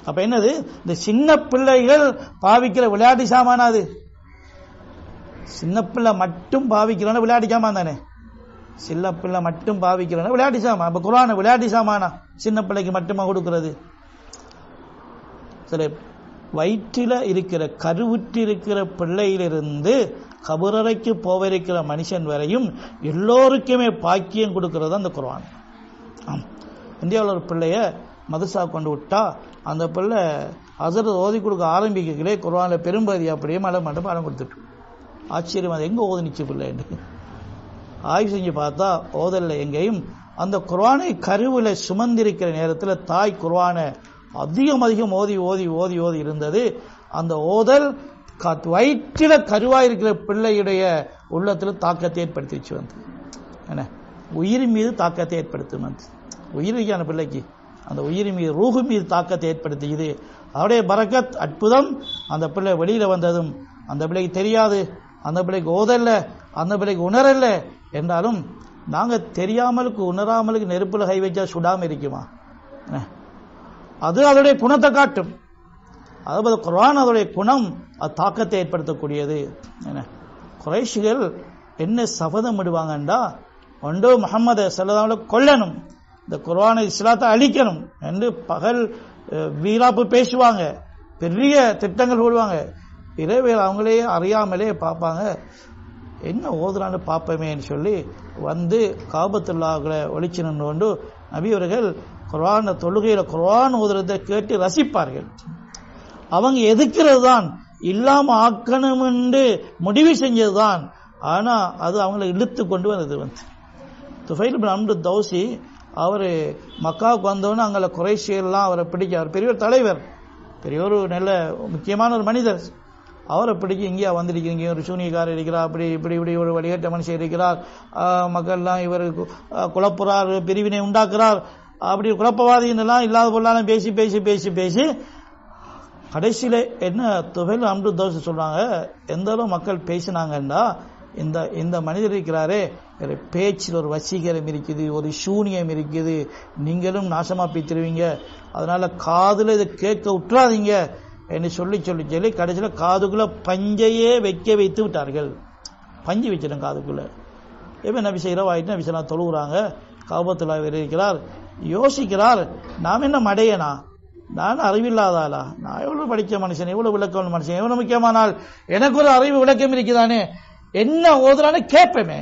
அப்ப என்னது, இந்த சின்ன பிள்ளைகள் பாவிக்கிற விளையாட்டு சாமானாது. சின்ன பிள்ளை மட்டும் பாவிக்கிறோன்னா விளையாட்டு சாமான் தானே, சின்ன பிள்ளை மட்டும் பாவிக்கிறோன்னா விளையாட்டு சாமான். அப்ப குர்ஆன் விளையாட்டு சாமானா, சின்ன பிள்ளைக்கு மட்டுமா கொடுக்கிறது? சரி, வயிற்றில இருக்கிற கருவுற்றி இருக்கிற பிள்ளையிலிருந்து கபரறைக்கு போவிருக்கிற மனுஷன் வரையும் எல்லோருக்குமே பாக்கியம் கொடுக்கிறது அந்த குர்ஆன். இந்தியாவில் ஒரு பிள்ளைய மதரசா கொண்டு விட்டா அந்த பிள்ளை ஹஸரத் ஓதி கொடுக்க ஆரம்பிக்கலே குர்ஆன்ல பெரும்பதி அப்படியே மட்டும் பாடம் கொடுத்துட்டு ஆச்சரியம், அது எங்க ஓதுனிச்சு பிள்ளை என்று ஆய்வு செஞ்சு பார்த்தா ஓதல்ல எங்கேயும். அந்த குர்ஆனை கருவில சுமந்திருக்கிற நேரத்தில் தாய் குர்ஆனை அதிகம் ஓதி ஓதி ஓதி ஓதி இருந்தது. அந்த ஓதல் வயிற்றில கருவாயிருக்கிற பிள்ளையுடைய உள்ளத்தில் தாக்கத்தை ஏற்படுத்திச்சு வந்து. என்ன உயிர் மீது தாக்கத்தை ஏற்படுத்தும் வந்து. உயிரிக்கான பிள்ளைக்கு அந்த உயிர் மீது ரூஹு மீது தாக்கத்தை ஏற்படுத்தியது. அவருடைய பரக்கத் அற்புதம். அந்த பிள்ளை வெளியில வந்ததும் அந்த பிள்ளைக்கு தெரியாது, அந்த பிள்ளைக்கு ஓதல்ல, அந்த பிள்ளைக்கு உணரல்ல என்றாலும் நாங்க தெரியாமலுக்கு உணராமலுக்கு நெருப்புல கை வச்சா சுடாம இருக்குமா? அது அதோடைய குணத்தை காட்டும். அதாவது குர்ஆன் அதோடைய குணம், அது தாக்கத்தை ஏற்படுத்தக்கூடியது. குறைஷிகள் என்ன சபதம் விடுவாங்கண்டா, ஒன்று முஹம்மது ஸல்லல்லாஹு அலைஹி வஸல்லம் கொல்லணும், இந்த குர்ஆனை இஸ்லாத்தை அழிக்கணும் என்று பகல் வீராப்பு பேசுவாங்க, பெரிய திட்டங்கள் போடுவாங்க. இரவில் அவங்களே அறியாமலே பார்ப்பாங்க, என்ன ஓதுறான்னு பார்ப்போமேன்னு சொல்லி வந்து காபத்துல்லாஹ்ல ஒளிச்சு நின்று கொண்டு நபி அவர்கள் குர்ஆன் தொழுகையில குர்ஆன் ஓதுறதை கேட்டு ரசிப்பார்கள். அவங்க எதுக்கிறது தான், இல்லாம ஆக்கணும் என்று முடிவு செஞ்சதுதான். ஆனா அது அவங்களை இழுத்து கொண்டு வந்தது வந்து. துஃபைல் இப்னு அம்ர் தௌசி அவர் மக்காவுக்கு வந்தோன்னு அங்கே குறைஷியெல்லாம் அவரை பிடிக்க, அவர் பெரிய ஒரு தலைவர், பெரிய ஒரு நல்ல முக்கியமான ஒரு மனிதர், அவரை பிடிக்க இங்கேயா வந்திருக்கீங்க, ஒரு சூனியக்காரர் இருக்கிறார், அப்படி இப்படி இப்படி ஒரு வழிகட்ட மனுஷன் இருக்கிறார், மக்கள்லாம் இவர் குழப்புறார், பிரிவினை உண்டாக்குறார், அப்படி குழப்பவாதின்னெல்லாம் இல்லாத பொருளாலும் பேசி பேசி பேசி பேசி கடைசியில் என்ன துபைல் அம்ரு தோசை சொல்றாங்க, எந்த அளவு மக்கள் பேசினாங்கன்னா இந்த மனிதர் இருக்கிறாரே பேச்சில் ஒரு வசீகரம் இருக்குது, ஒரு சூனியம் இருக்குது, நீங்களும் நாசமா போய்த்திருவீங்க, அதனால காதுல இதை கேட்க விட்டுறாதீங்க என்று சொல்லி சொல்லி சொல்லி கடைசியில் காதுக்குள்ள பஞ்சையே வைக்க வைத்து விட்டார்கள். பஞ்சு வச்சிடும் காதுக்குள்ள. எப்ப நபி இரவாயிட்டு நபி சொல்லா தொழுகிறாங்க, காபத்துல்லா இருக்கிறார், யோசிக்கிறார், நாம் என்ன மடையனா, நான் அறிவில்லாதாளா, நான் எவ்வளவு படித்த மனுஷன், எவ்வளவு விளக்கம் மனுஷன், எவ்வளவு முக்கியமானால் எனக்கு ஒரு அறிவு விளக்கம் இருக்குதானே, என்ன ஓதுறானே கேட்பேமே,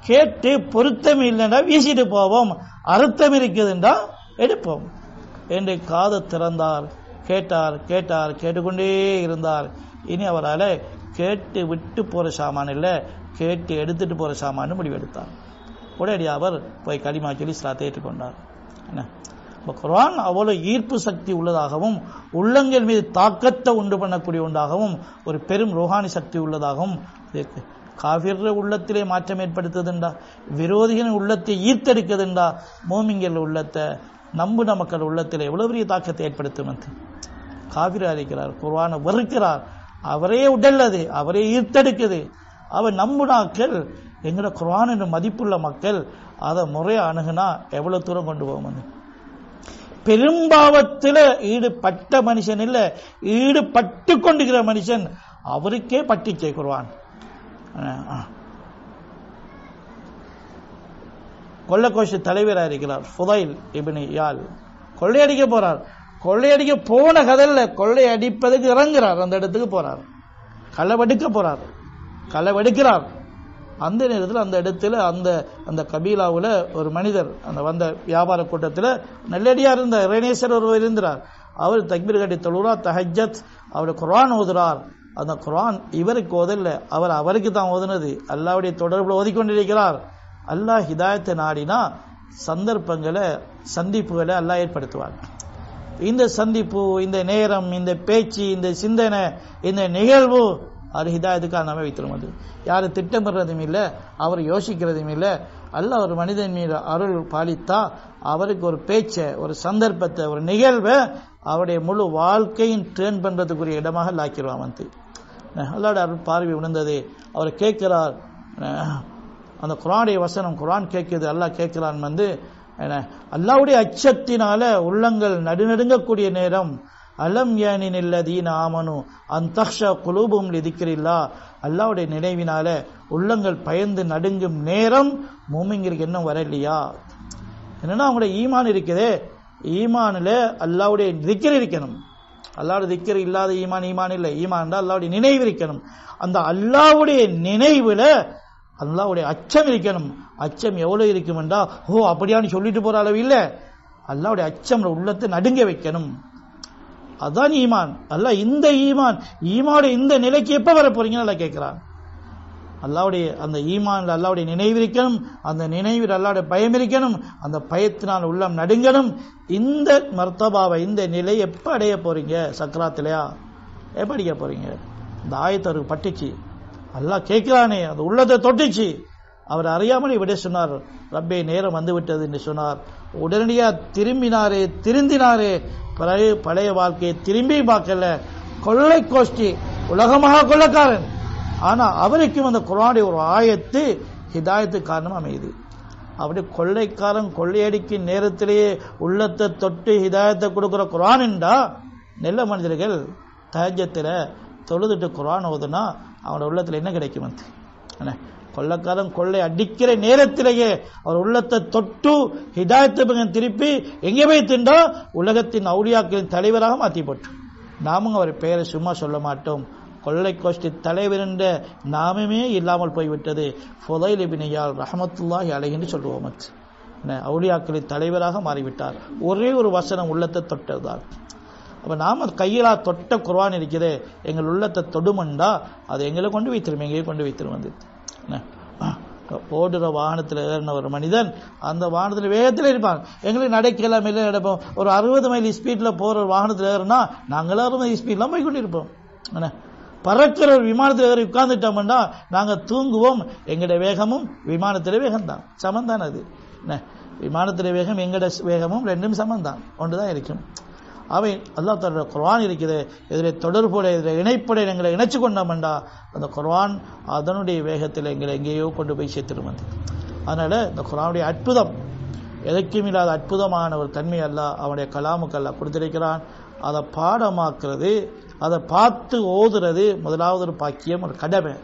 கேட்டு பொருத்தம் இல்லைன்னா வீசிட்டு போவோம், அர்த்தம் இருக்குதுன்றா எடுப்போம் என்று காது திறந்தார். கேட்டார் கேட்டார் கேட்டுக்கொண்டே இருந்தார். இனி அவரால் கேட்டு விட்டு போற சாமான் இல்லை, கேட்டு எடுத்துட்டு போற சாமான் முடிவெடுத்தார். உடனடி அவர் போய் கலிமா சொல்லி இஸ்லாத்தை ஏற்றுக்கொண்டார். என்ன குர்ஆன் அவ்வளவு ஈர்ப்பு சக்தி உள்ளதாகவும் உள்ளங்கள் மீது தாக்கத்தை உண்டு பண்ணக்கூடிய ஒன்றாகவும் ஒரு பெரும் ரோஹானி சக்தி உள்ளதாகவும் இருக்கு. காஃபிர் உள்ளத்திலே மாற்றம் ஏற்படுத்துதுண்டா, விரோதிகளின் உள்ளத்தை ஈர்த்தெடுக்குதுண்டா, மோமிங்கள் உள்ளத்தை நம்புன மக்கள் உள்ளத்தில் எவ்வளவு பெரிய தாக்கத்தை ஏற்படுத்தும். காஃபிரா இருக்கிறார், குர்ஆனை வெறுக்கிறார், அவரே உடல்லது, அவரே ஈர்த்தெடுக்குது. அவர் நம்புனாக்கள் எங்கட குர்ஆன் என்ற மதிப்புள்ள மக்கள் அதை முறையை அணுகுனா எவ்வளவு தூரம் கொண்டு போகும். பெரும்பாவத்தில் ஈடுபட்ட மனுஷன் இல்ல, ஈடுபட்டு கொண்டிருக்கிற மனுஷன் அவருக்கே பட்டிச்சே குர்ஆன். கொள்ளக்கோஷ தலைவராக இருக்கிறார் ஃபுதைல் இப்னு இயால், கொள்ளையடிக்க போறார். கொள்ளையடிக்க போன கதையில் கொள்ளை அடிப்பதுக்கு இறங்குறார், அந்த இடத்துக்கு போறார், களவெடுக்க போறார், களவெடுக்கிறார். அந்த நேரத்தில் அந்த இடத்துல அந்த கபீலாவில் ஒரு மனிதர் அந்த வந்த வியாபார கூட்டத்தில் நல்லடியா இருந்த இறைநேசர் ஒருவர் இருந்தார். அவர் தக்பீர் கட்டி தொழுறார், தஹஜ்ஜத், அவர் குர்ஆன் ஓதுறார். அந்த குர்ஆன் இவருக்கு ஓதல்ல, அவருக்கு தான் ஓதுனது, அல்லாஹ்வுடைய தொடர்பில் ஓதிக்கொண்டிருக்கிறார். அல்லாஹ் ஹிதாயத்தை நாடினா சந்தர்ப்பங்களை சந்திப்புகளை அல்லாஹ் ஏற்படுத்துவார். இந்த சந்திப்பு, இந்த நேரம், இந்த பேச்சு, இந்த சிந்தனை, இந்த நிகழ்வு அது ஹிதாயத்துக்காக நம்ம வைத்திரும். அது யாரும் திட்டமிடுறதும் இல்லை, அவர் யோசிக்கிறதும் இல்லை. அல்லாஹ் ஒரு மனிதன் மீது அருள் பாலித்தா அவருக்கு ஒரு பேச்சை, ஒரு சந்தர்ப்பத்தை, ஒரு நிகழ்வை அவருடைய முழு வாழ்க்கையின் ட்ரெயின் பண்றதுக்குரிய இடமாக லாக்கிடுவான். வந்து அல்லாஹ்வுடைய அருள் பார்வை உணர்ந்தது, அவர் கேட்கிறார். அந்த குர்ஆனுடைய வசனம், குர்ஆன் கேட்குது, அல்லாஹ் கேட்கிறான். வந்து அல்லாஹ்வுடைய அச்சத்தினால உள்ளங்கள் நடுநடுங்கக்கூடிய நேரம், அலம் யானில்லதீன ஆமனு அன் தக்ஷா குலூபுஹும் லிதிக்ரில்லாஹ், அல்லாஹ்வுடைய நினைவினால உள்ளங்கள் பயந்து நடுங்கும் நேரம் மூமின்களுக்கு இன்னும் வரலையா? என்னன்னா அவங்களுடைய ஈமான் இருக்குதே, ஈமான்ல அல்லாஹ்வுடைய திக்ர் இருக்கணும். அல்லாஹ்வுடைய திக்ர் இல்லாத ஈமான் இல்லை. ஈமான் அல்லாஹ்வுடைய நினைவு இருக்கணும். அந்த அல்லாஹ்வுடைய நினைவுல அல்லாஹ்வுடைய அச்சம் இருக்கணும். அச்சம் எவ்வளவு இருக்கும் என்றா, ஓ அப்படியான்னு சொல்லிட்டு போற அளவு இல்லை, அல்லாஹ்வுடைய அச்சம் உள்ளத்தை நடுங்க வைக்கணும். அதான் ஈமான். அல்லாஹ் இந்த ஈமானுடைய இந்த நிலைக்கு எப்ப வர போறீங்கன்னு அல்லாஹ் கேட்கிறான். அல்லாஹ்வுடைய அந்த ஈமான்ல அல்லாஹ்வுடைய நினைவு இருக்கணும், அந்த நினைவில் அல்லாஹ்வுடைய பயம் இருக்கணும், அந்த பயத்தினால் உள்ளம் நடுங்கணும். இந்த மர்த்தபாவை, இந்த நிலை எப்ப அடைய போறீங்க? சக்கராத்திலையா? எப்ப அடைய போறீங்க? இந்த ஆயத்தருக்கு பட்டுச்சு, அல்லாஹ் கேட்கிறானே, அந்த உள்ளத்தை தொட்டுச்சு. அவர் அறியாமலே விட சொன்னார், ரப்பே நேரம் வந்து விட்டது என்று சொன்னார். உடனடியா திரும்பினாரே, திருந்தினாரே, பழைய வாழ்க்கையை திரும்பி பார்க்கல. கொள்ளை கோஷ்டி, உலகமாக கொள்ளக்காரன். ஆனா அவருக்கும் அந்த குர்ஆனுடைய ஒரு ஆயத்து ஹிதாயத்து காரணம் அமையுது. அப்படி கொள்ளைக்காரன் கொள்ளையடிக்கும் நேரத்திலேயே உள்ளத்தை தொட்டு ஹிதாயத்தை கொடுக்கிற குர்ஆன் என்றா, நல்ல மனிதர்கள் தஹஜ்ஜத்துல தொழுதுட்டு குர்ஆன் ஓதுனா அவனோட உள்ளத்துல என்ன கிடைக்கும்? கொள்ளக்காரன் கொள்ளை அடிக்கிற நேரத்திலேயே அவர் உள்ளத்தை தொட்டு ஹிதாயத்தை திருப்பி எங்கே போய் தின்றா உலகத்தின் அவுலியாக்களின் தலைவராக மாற்றி போட்டு, நாமும் அவர் பெயரை சும்மா சொல்ல மாட்டோம். கொள்ளை கோஷ்டி தலைவர் என்ற நாமமே இல்லாமல் போய்விட்டது. ஃபுதைல் இப்னு இயால் ரஹ்மத்துல்லாஹி அலைஹி என்று சொல்லுவோம். அவுலியாக்களின் தலைவராக மாறிவிட்டார். ஒரே ஒரு வசனம் உள்ளத்தை தொட்டதுதான். அப்ப நாம கையிலா தொட்ட குர்ஆன் இருக்கிறது, எங்கள் உள்ளத்தை தொடுமண்டா அது எங்களை கொண்டு வைத்திரும், எங்கேயே கொண்டு வைத்திரும். வந்து ஓடுற வாகனத்தில் ஏறின ஒரு மனிதன் அந்த வாகனத்தில் வேகத்தில் இருப்பாங்க. எங்களுக்கு நடக்கலாம் இல்லை நடப்போம். ஒரு 60 மைல் ஸ்பீடில் போகிற ஒரு வாகனத்தில் ஏறுனா நாங்கள் 60 மைல் ஸ்பீட்லாம் போய் கொண்டிருப்போம். என்ன பறக்கிற ஒரு விமானத்தில் ஏறி உட்கார்ந்துட்டோம்னா நாங்கள் தூங்குவோம். எங்களுடைய வேகமும் விமானத்திலே வேகம்தான், சமந்தான். அது என்ன விமானத்திலே வேகம் எங்களுடைய வேகமும் ரெண்டும் சமந்தான், ஒன்று தான் இருக்கும். அவை அல்லாஹ் தஆலா குர்ஆன் இருக்குது, இதில் தொடர்புடைய இதில் இணைப்படைய எங்களை இணைச்சு கொண்டோம்டா அந்த குர்ஆன் அதனுடைய வேகத்தில் எங்களை எங்கேயோ கொண்டு போய் சேர்த்துடும். அதனால இந்த குர்ஆனுடைய அற்புதம், எதற்கும் இல்லாத அற்புதமான ஒரு தன்மை அல்லாஹ் அவனுடைய கலாமுக்கு அல்லாஹ் கொடுத்திருக்கிறான். அதை பாடமாக்குறது, அதை பார்த்து ஓதுறது முதலாவது ஒரு பாக்கியம், ஒரு கடமை.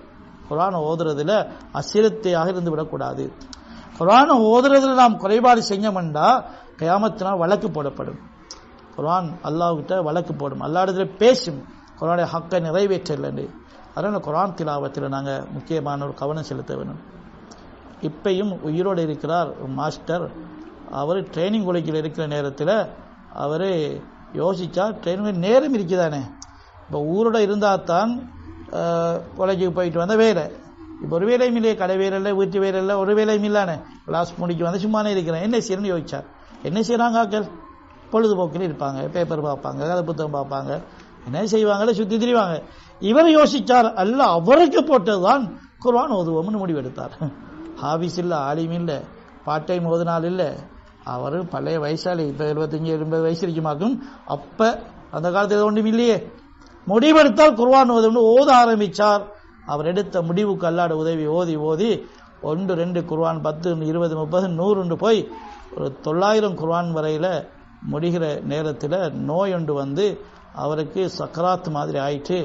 குர்ஆனை ஓதுறதுல அசிரத்தையாக இருந்து விடக்கூடாது. குர்ஆனை ஓதுறதுல நாம் குறைபாடு செஞ்சோம்டா கியாமத்தினால் வழக்கு போடப்படும். குர்ஆன் அல்லாஹ்கிட்ட வழக்கு போடும், அல்லாஹ்விடத்துல பேசும், குர்ஆனுடைய ஹக்கை நிறைவேற்றலை. அதனால் குர்ஆன் திலாவத்தில் நாங்கள் முக்கியமான ஒரு கவனம் செலுத்த வேணும். இப்பையும் உயிரோடு இருக்கிறார் மாஸ்டர். அவர் ட்ரைனிங் காலேஜில் இருக்கிற நேரத்தில் அவர் யோசிச்சா ட்ரைனிங் நேரம் இருக்குதானே. இப்போ ஊரோட இருந்தால் தான் காலேஜுக்கு போயிட்டு வந்த வேலை. இப்போ ஒரு வேலையும் இல்லையே, கடை வேலை இல்லை, வீட்டு வேலை இல்லை, ஒரு வேலையும் இல்லானே. கிளாஸ் முடிக்க வந்து சும்மானே இருக்கிறேன், என்ன செய்யணும்னு யோசிச்சார். என்ன செய்கிறாங்க ஆக்கள்? பொழுதுபோக்கில் இருப்பாங்க, பேப்பர் பார்ப்பாங்க, கதை புத்தகம் பார்ப்பாங்க, என்ன செய்வாங்களே சுற்றி திரிவாங்க. இவர் யோசிச்சார், அல்ல அவருக்கு போட்டதுதான் குர்ஆன் ஓதுவோம்னு முடிவெடுத்தார். ஹாபிஸ் இல்லை, ஆலிம் இல்லை, பார்ட் டைம் ஓதுனால் இல்லை. அவர் பழைய வயசாளி, இப்போ 75-80 வயசு இருக்குமாக்கும். அப்போ அந்த காலத்தில் ஒன்றும் இல்லையே. முடிவெடுத்தால் குர்ஆன் ஓதும்னு ஓத ஆரம்பித்தார். அவர் எடுத்த முடிவுக்கு அல்லாஹ்வுடைய உதவி ஓதி ஓதி 1 2 குர்ஆன் 10 20 30 100 போய் ஒரு 900 குர்ஆன் வரையில் முடிகிற நேரத்தில் நோய் ஒன்று வந்து அவருக்கு சக்கராத் மாதிரி ஆயிட்டு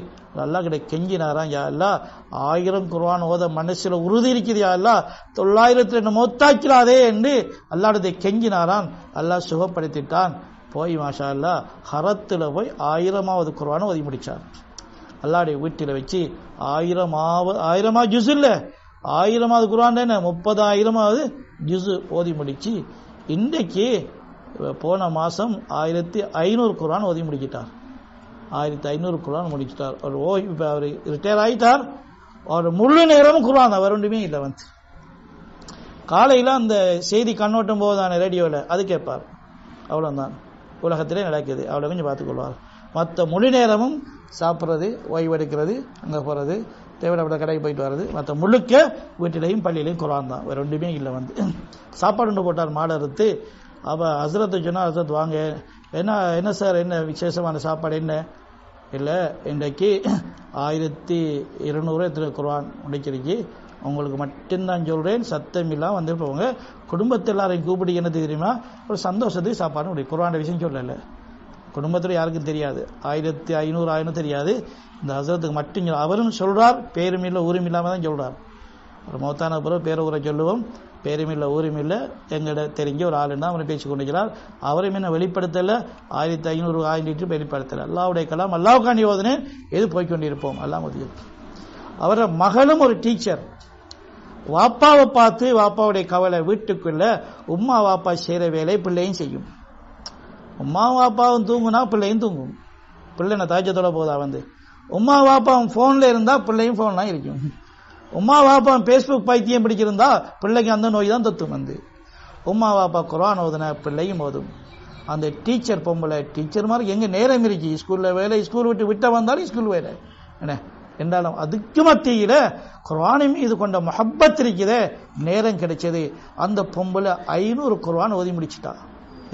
அல்லாஹ் கிட்ட கெஞ்சினாராம், யா அல்லாஹ் 1000 குர்ஆன் ஓத மனசில் உறுதி இருக்குது, யா அல்லாஹ் 900 மொத்தாக்கிறாதே என்று அல்லாஹ்விடத்தை கெஞ்சினாராம். அல்லாஹ் சுகப்படுத்திட்டான். போய் மாஷா அல்லாஹ் ஹரத்தில் போய் 1000வது குர்ஆனை ஓதி முடித்தார். அல்லாஹ்வுடைய வீட்டில் வச்சு 1000 ஜுஸ் இல்லை, 1000வது குர்ஆன் என்ன 30,000வது ஜுஸ் ஓதி முடிச்சு இன்றைக்கு போன மாதம் 1500 குர்ஆன் ஓதி முடிச்சிட்டார். 1500 குர்ஆன் முடிச்சிட்டார். அவர் ரிட்டையர் ஆகிட்டார். அவர் முழு நேரமும் குர்ஆன் தான், வேற ஒன்றுமே இல்லை. வந்து காலையில் அந்த செய்தி கண்ணோட்டும் போதுதானே ரேடியோவில் அது கேட்பார். அவ்வளோதான் உலகத்திலே நடக்குது, அவ்வளோ கொஞ்சம் பார்த்துக்கொள்வார். மற்ற முழு நேரமும் சாப்பிட்றது, ஓய்வெடுக்கிறது, அங்கே போகிறது, தேவைப்பட கடைக்கு போயிட்டு வர்றது, மற்ற முழுக்க வீட்டிலையும் பள்ளியிலையும் குர்ஆன் தான், வேற ஒன்றுமே இல்லை. வந்து சாப்பாடு ஒன்று போட்டார் மாடு அறுத்து. அப்போ ஹஸ்ரத்தை சொன்னால், ஹஸ்ரத் வாங்க, என்ன சார், என்ன விசேஷமான சாப்பாடு என்ன? இல்லை, இன்றைக்கு 1200 குர்ஆன் முடிச்சிருக்கு, உங்களுக்கு மட்டும்தான் சொல்கிறேன், சத்தம் இல்லாமல் வந்து போங்க, குடும்பத்தில் எல்லாரையும் கூப்பிட்டு என்ன தெரியுமா, ஒரு சந்தோஷத்துக்கு சாப்பாடு முடியும். குர்ஆன் விஷயம் சொல்லலை, குடும்பத்தில் யாருக்கும் தெரியாது, 1500 ஆயிரம் தெரியாது, இந்த ஹஸ்ரத்துக்கு மட்டும். அவரும் சொல்கிறார், பேரும் இல்லை ஊரும் இல்லாமல் தான் சொல்கிறார். ஒரு மௌத்தான பிறகு பேர ஊரை சொல்லுவோம், பேரும் இல்லை ஊரும் இல்லை, எங்கிட்ட தெரிஞ்ச ஒரு ஆளுன்னு தான் அவரை பேசி கொண்டிருக்கிறார். அவரையும் என்ன வெளிப்படுத்தலை, 1500 1000 வெளிப்படுத்தலை. அல்லாஹ்வுடைய கலாம் அல்லாஹ்வுக்காண்டி ஓதுனேன், எது போய்கொண்டிருப்போம் அல்லாஹ் முடியும். அவரை மகளும் ஒரு டீச்சர். வாப்பாவை பார்த்து வாப்பாவுடைய கவலை, வீட்டுக்குள்ள உம்மா வாப்பா செய்கிற வேலை பிள்ளையும் செய்யும். உம்மா வாப்பாவும் தூங்குனா பிள்ளையும் தூங்கும். பிள்ளை நான் தாஜத்தோட போதா வந்து உம்மா வாப்பாவும் ஃபோனில் இருந்தால் பிள்ளையும் ஃபோன்லாம் இருக்கும். உம்மா வாப்பாவும் ஃபேஸ்புக் பைத்தியம் பிடிச்சிருந்தா பிள்ளைக்கு அந்த நோய் தான் தொத்தும். வந்து உம்மா வாப்பா குர்ஆன் ஓதுன பிள்ளையும் ஓதும். அந்த டீச்சர் பொம்பளை டீச்சர் மாதிரி எங்கே நேரம் இருக்கு, ஸ்கூலில் வேலை, ஸ்கூல் விட்ட வந்தாலும் ஸ்கூல் வேலை என்ன என்றாலும் அதுக்கு மத்தியில் குர்ஆனின் மீது கொண்ட முஹப்பத் இருக்குதே, நேரம் கிடைச்சது. அந்த பொம்பளை 500 குர்ஆன் ஓதி முடிச்சிட்டா.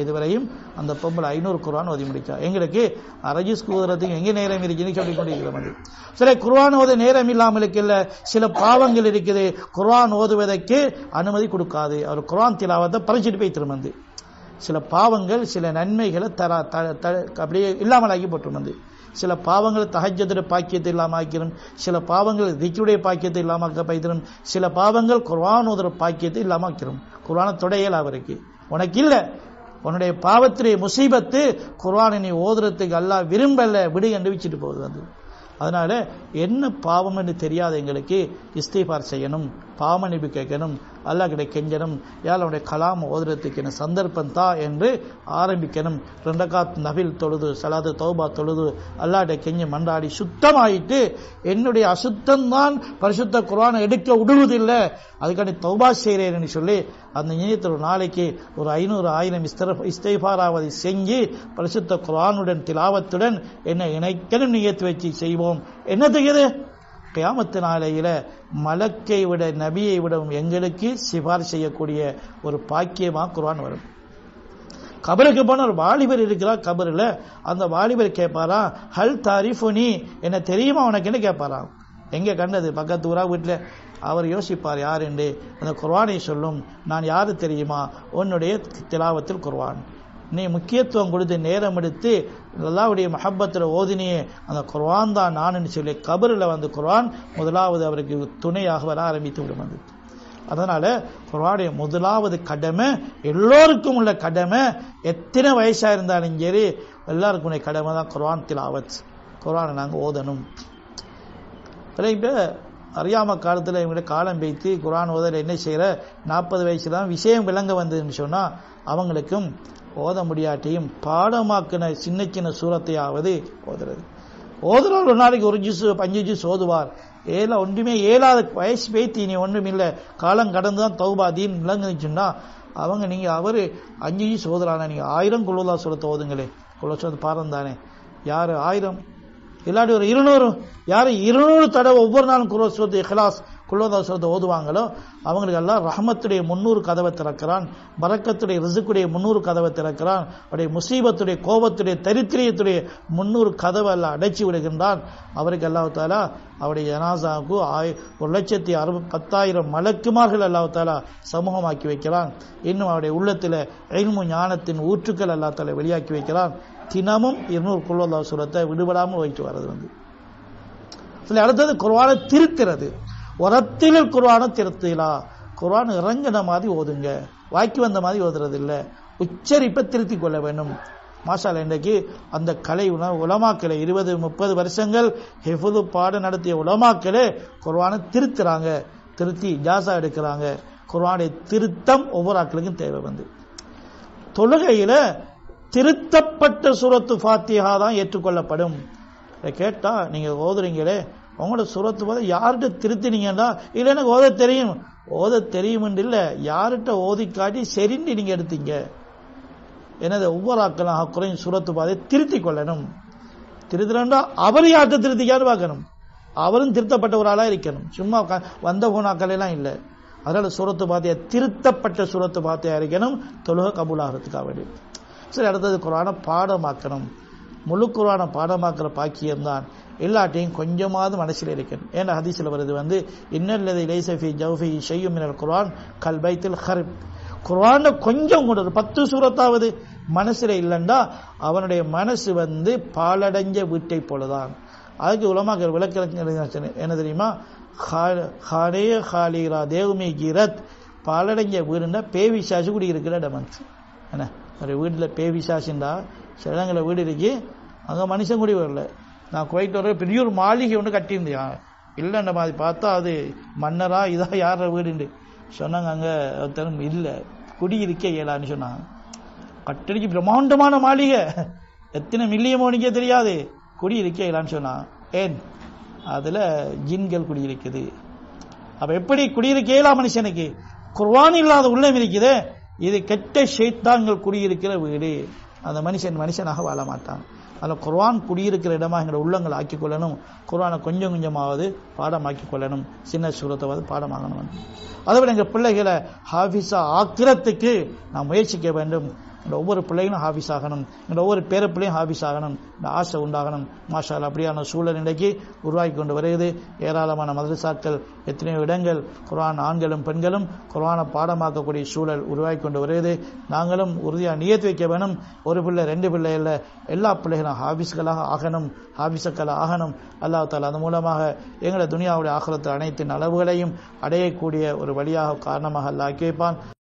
இதுவரையும் அந்த பொம்பளை 500 குர்ஆன் ஓதி முடிச்சா. எங்களுக்கு அரஜி ஸ்கூலுக்கு எங்கே நேரம் இருக்குன்னு சொல்லிக் கொண்டிருக்கிறோம். சில குர்ஆன் ஓத நேரம் இல்லாமல் இல்லை, சில பாவங்கள் இருக்குது, குர்ஆன் ஓதுவதற்கு அனுமதி கொடுக்காது. அவர் குர்ஆன் திலாவத்தை பறிச்சுட்டு போய் திரும்ப சில பாவங்கள் சில நன்மைகளை அப்படியே இல்லாமல் ஆக்கி போட்டு சில பாவங்கள் தஹஜ்ஜுடைய பாக்கியத்தை இல்லாமல் ஆக்கிடும், சில பாவங்கள் திக்ருடைய பாக்கியத்தை இல்லாமல் ஆக்கப்பைத்திடும், சில பாவங்கள் குர்ஆன் ஓதுற பாக்கியத்தை இல்லாமல் ஆக்கிடும். குர்ஆனை தொடையல் அவருக்கு உனக்கு இல்லை, உன்னுடைய பாவத்திலே முசீபத்து குர்ஆனை நீ ஓதுறதுக்கு அல்லாஹ் விரும்பல, விடு என்று வச்சுட்டு போகுது. அது அதனால என்ன பாவம் என்று தெரியாத எங்களுக்கு இஸ்திஃபார் செய்யணும், பாவமன்னிப்பு கேட்கணும். அல்லாஹ் கிட்ட கெஞ்சணும், யாருடைய கலாம் ஓதுறதுக்கு என்ன சந்தர்ப்பம் தான் என்று ஆரம்பிக்கணும். 2 ரக்காத் நஃபில் தொழுது ஸலாத்து தௌபா தொழுது அல்லாஹ்ட்ட கெஞ்சி மன்றாடி சுத்தமாயிட்டு என்னுடைய அசுத்தம் தான் பரிசுத்த குர்ஆனை எடுக்க விடுவதில்லை, அதுக்காண்டி தௌபா செய்கிறேன்னு சொல்லி அந்த நியத்தில் ஒரு நாளைக்கு ஒரு 500,000 இஸ்திக்ஃபாராவதை செஞ்சு பரிசுத்த குர்ஆனுடன் திலாவத்துடன் என்ன இணைக்கணும் நியத்து வச்சு செய்வோம். என்ன தெரியுது? கியாமத்து நாளையில மலக்கை விட நபியை விடவும் எங்களுக்கு சிபார் செய்யக்கூடிய ஒரு பாக்கியமா குர்ஆன் வரும். கபருக்கு போன ஒரு வாலிபர் இருக்கிறார், கபரில் அந்த வாலிபர் கேட்பாரா, ஹல் தாரிஃபுனி, என்ன தெரியுமா உனக்கு என்ன கேட்பாராம். எங்க கண்டது? பக்கத்து ஊரா வீட்டில். அவர் யோசிப்பார் யார் என்று. அந்த குர்ஆனை சொல்லும், நான் யாரு தெரியுமா, உன்னுடைய திலாவத்தில் குர்ஆன், நீ முக்கியத்துவம் கொடுத்து நேரம் எடுத்து அல்லாஹ்வுடைய மஹப்பத்தில் ஓதினியே அந்த குர்ஆன் தான் நான் சொல்லி கபரில் வந்து குர்ஆன் முதலாவது அவருக்கு துணையாக வர ஆரம்பித்து விடும். அதனால குர்ஆனுடைய முதலாவது கடமை, எல்லோருக்கும் உள்ள கடமை, எத்தனை வயசா இருந்தாலும் சரி எல்லாருக்கும் உள்ள கடமை தான் குர்ஆன் திலாவத். குர்ஆனை நாங்கள் ஓதணும். இப்போ அறியாம காலத்தில் இவங்களுடைய காலம் வைத்து குர்ஆன் ஓதல என்ன செய்யற, 40 வயசுல தான் விஷயம் விளங்க வந்ததுன்னு சொன்னா அவங்களுக்கும் ஓத முடியாட்டியும் பாடமாக்கின சின்ன சின்ன சூரத்தையாவது ஓதுறது. ஓதுறவர் ஒரு நாளைக்கு 1 ஜூஸ் 5 ஜூஸ் ஓதுவார். ஒன்றுமே ஏழாத வயசு பேத்தி நீ ஒன்றும் இல்லை, காலம் கடந்து தான் தௌபா தீன் விளங்குச்சுன்னா அவங்க நீங்க அவரு 5 ஜூஸ் ஓதுறானா, நீங்க 1000 குல்லுல்லா சூரத்தை ஓதுங்களே. குல்லுல்லா சூரத்து பாரம் தானே, யாரு 1000 இல்லாட்டி ஒரு 200, யாரு 200 தடவை ஒவ்வொரு நாளும் குர்ஆன் சூரத்து இக்லாஸ் குல்லுல்லா சூரத்தை ஓதுவாங்களோ அவங்களுக்கு எல்லாம் ரஹ்மத்துடைய 300 கதவை திறக்கிறான், பரக்கத்துடைய ரிஸ்குடைய 300 கதவை திறக்கிறான், அவருடைய முசீபத்துடைய கோபத்துடைய தரித்திரியத்துடைய 300 கதவை எல்லாம் அடைச்சி விடுகின்றான். அவருக்கு அல்லாஹ் தஆலா அவருடைய ஜனாசாவுக்கு 1,10,000 மலக்குமார்கள் அல்லாஹ் தஆலா சமூகமாக்கி வைக்கிறான். இன்னும் அவருடைய உள்ளத்தில் இல்மு ஞானத்தின் ஊற்றுக்கள் அல்லாஹ் தஆலா வெளியாக்கி வைக்கிறான். தினமும் 200 குல்லுல்லா சூரத்தை விடுபடாமல் வைத்து வர்றது அடுத்தது குர்ஆனை திருத்துறது. ஒரத்திலில் குர்ஆனை திருத்தலா, குர்ஆன் இறங்கின மாதிரி ஓதுங்க, வாக்கி வந்த மாதிரி ஓதுறது இல்லை, உச்சரிப்பை திருத்திக் கொள்ள வேண்டும். மாஷாஅல்லாஹ் இன்றைக்கு அந்த கலை உலமாக்களை 20-30 வருஷங்கள் ஹிஃபுது பாடம் நடத்திய உலமாக்களே குர்ஆனை திருத்துறாங்க, திருத்தி இஜாஸா எடுக்கிறாங்க. குர்ஆனுடைய திருத்தம் ஒவ்வொரு ஆட்களுக்கும் தேவை. தொழுகையில திருத்தப்பட்ட சூரத்து ஃபாத்திஹா தான் ஏற்றுக்கொள்ளப்படும். இதை கேட்டா நீங்க ஓதுறீங்களே உங்களோட சூரத்து போது யார்கிட்ட திருத்தினீங்கன்னா, இல்லை எனக்கு ஓத தெரியும், ஓத தெரியும் இல்ல, யார்கிட்ட ஓதி காட்டி சரின்னு நீங்க எடுத்தீங்க. எனது ஒவ்வொரு ஆக்களாக குறையும் சூரத்து பாதை திருத்திக் கொள்ளணும். திருத்தா அவர் யார்கிட்ட திருத்திக்கான்னு பார்க்கணும், அவரும் திருத்தப்பட்ட ஒரு ஆளா இருக்கணும், சும்மா வந்த போனாக்கள் எல்லாம் இல்லை. அதனால சூரத்து பாதையை திருத்தப்பட்ட சூரத்து பாதையா இருக்கணும், தொழுகை கபூலாகிறதுக்காக வேண்டி. சரி, அடுத்தது குர்ஆனை பாடமாக்கணும். முழு குர்ஆனை பாடமாக்குற பாக்கியம்தான். எல்லாத்தையும் கொஞ்சமாவது மனசில் இருக்கணும். ஏன்னா ஹதீஸ்ல வருது இன்னல்லதி லைஸ ஃபீ ஜௌஃபிஹி ஷைஉம் மினல் குர்ஆன் கல் பைத்தில் ஹர்ப். குர்ஆனை கொஞ்சம் கூட 10 சூரத்தாவது மனசில் இல்லைண்டா அவனுடைய மனசு பாலடைஞ்ச வீட்டை போலதான். அதுக்கு உலமாக்கள் விளக்கம் என்ன தெரியுமா, ஹானே ஹாலிரா தேவுமி கிரத், பாலடைஞ்ச வீடுன்னா பேவிசாசு குடி இருக்கிற இடம். என்ன ஒரு வீட்டில் பேவிசாசுண்டா சில இடங்களில் வீடு இருக்கு, அங்கே மனுஷன் கூடி வரல. நான் குவைட் வர பெரிய ஒரு மாளிகை ஒன்று கட்டியிருந்தேன், இல்லைன்ற மாதிரி பார்த்தா அது மன்னரா இதா யார வீடுண்டு சொன்னாங்க. அங்கே ஒருத்தரும் இல்லை, குடியிருக்க இயலான்னு சொன்னாங்க. கட்டடிக்கு பிரம்மாண்டமான மாளிகை, எத்தனை மில்லியன் மணிக்கே தெரியாது, குடியிருக்க இயலான்னு சொன்னாங்க. ஏன்? அதில் ஜின்கள் குடியிருக்குது. அப்ப எப்படி குடியிருக்க இயலா மனுஷனுக்கு? குர்ஆன் இல்லாத உள்ளம் இருக்குது, இது கெட்ட ஷைத்தான்கள் குடியிருக்கிற வீடு. அந்த மனுஷனாக வாழ மாட்டான். அதில் குர்ஆன் குடியிருக்கிற இடமா எங்களை உள்ளங்கள் ஆக்கிக் கொள்ளணும். குர்ஆனை கொஞ்சம் கொஞ்சமாவது பாடமாக்கிக் கொள்ளணும், சின்ன சூரத்தாவது பாடமாகணும். அதேபோல எங்கள் பிள்ளைகளை ஹாஃபிஸா ஆக்கிறதுக்கு நாம் முயற்சிக்க வேண்டும். இந்த ஒவ்வொரு பிள்ளைகளும் ஹாஃபிஸ் ஆகணும், இந்த ஒவ்வொரு பேர பிள்ளையும் ஹாஃபிஸ் ஆகணும், இந்த ஆசை உண்டாகணும். மாஷா அல்லாஹ் அப்படியான சூழல் இன்றைக்கு உருவாக்கி கொண்டு வருகிறது. ஏராளமான மதரசாக்கள், எத்தனையோ இடங்கள் குர்ஆன் ஆண்களும் பெண்களும் குர்ஆனை பாடமாக்கக்கூடிய சூழல் உருவாக்கி கொண்டு வருகிறது. நாங்களும் உறுதியாக நியத் வைக்க வேணும். ஒரு பிள்ளை 2 பிள்ளை இல்லை, எல்லா பிள்ளைகளும் ஹாஃபிஸ்களாக ஆகணும், ஹாஃபிஸக்களாக ஆகணும். அல்லாஹ் தஆலா அது மூலமாக எங்களை துனியாவுடைய ஆகிரத்தில் அனைத்து நலவுகளையும் அடையக்கூடிய ஒரு வழியாக காரணமாக அல்லாஹ் ஆக்கி வைப்பான்.